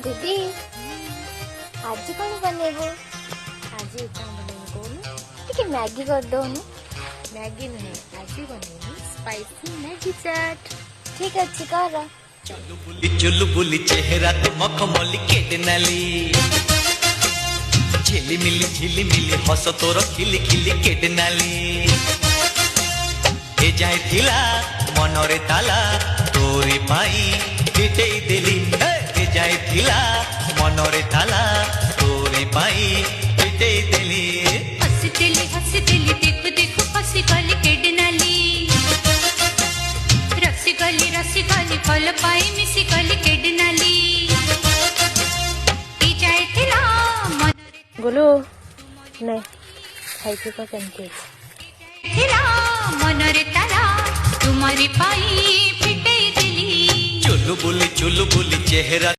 दीदी आज कौन बनेबो? आज कौन बनेबो कहूनु? ଟିକେ ମ୍ୟାଗି କରିଦଉନୁ। मैगी नुहे आज बनेबी स्पाइसी मैगी चाट। ठीक ଅଛି କର। चुलु बुली चेहरा तो मखमली केडनाली झिली मिली हस तोर खिली खिली केडनाली ए जाए थिला मनरे ताला तोरी पाई फिटेई देली ए जाए थिला मनरे ताला तोरी पाई फिटेई देली हसी देली देखो देखो हसी गली केडनाली रसी गली फल पाई मिसी गली केडनाली ई जाए थिला मनरे गोलू नहीं खाइके को केमती थिला मनरे ताला तुम्हारी पाई फिटेई देली चुलु बुली चेहरा